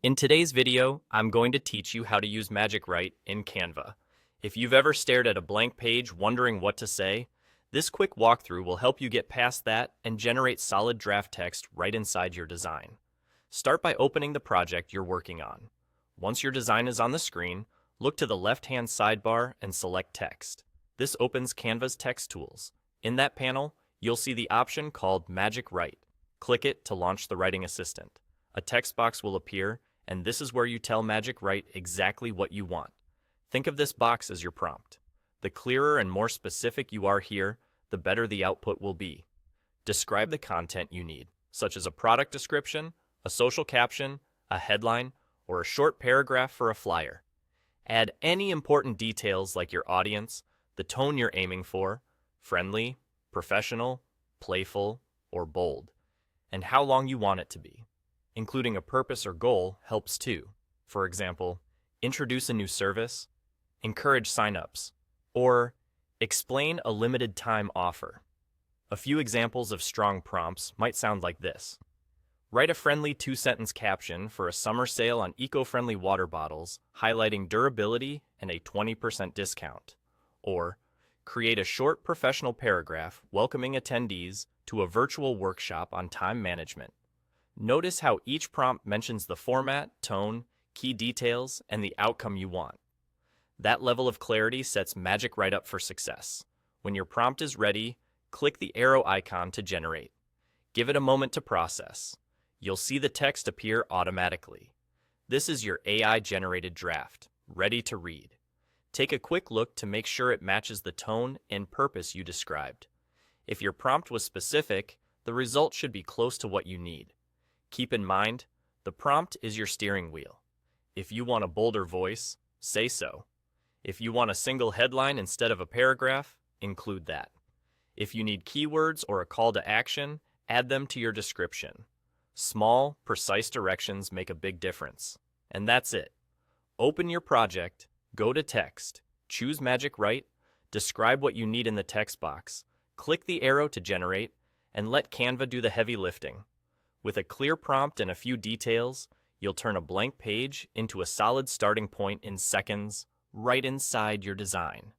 In today's video, I'm going to teach you how to use Magic Write in Canva. If you've ever stared at a blank page wondering what to say, this quick walkthrough will help you get past that and generate solid draft text right inside your design. Start by opening the project you're working on. Once your design is on the screen, look to the left-hand sidebar and select Text. This opens Canva's text tools. In that panel, you'll see the option called Magic Write. Click it to launch the writing assistant. A text box will appear, and this is where you tell Magic Write exactly what you want. Think of this box as your prompt. The clearer and more specific you are here, the better the output will be. Describe the content you need, such as a product description, a social caption, a headline, or a short paragraph for a flyer. Add any important details like your audience, the tone you're aiming for, friendly, professional, playful, or bold, and how long you want it to be. Including a purpose or goal helps too. For example, introduce a new service, encourage signups, or explain a limited time offer. A few examples of strong prompts might sound like this. Write a friendly 2-sentence caption for a summer sale on eco-friendly water bottles, highlighting durability and a 20% discount. Or create a short professional paragraph welcoming attendees to a virtual workshop on time management. Notice how each prompt mentions the format, tone, key details, and the outcome you want. That level of clarity sets Magic Write up for success. When your prompt is ready, click the arrow icon to generate. Give it a moment to process. You'll see the text appear automatically. This is your AI-generated draft, ready to read. Take a quick look to make sure it matches the tone and purpose you described. If your prompt was specific, the result should be close to what you need. Keep in mind, the prompt is your steering wheel. If you want a bolder voice, say so. If you want a single headline instead of a paragraph, include that. If you need keywords or a call to action, add them to your description. Small, precise directions make a big difference. And that's it. Open your project, go to Text, choose Magic Write, describe what you need in the text box, click the arrow to generate, and let Canva do the heavy lifting. With a clear prompt and a few details, you'll turn a blank page into a solid starting point in seconds, right inside your design.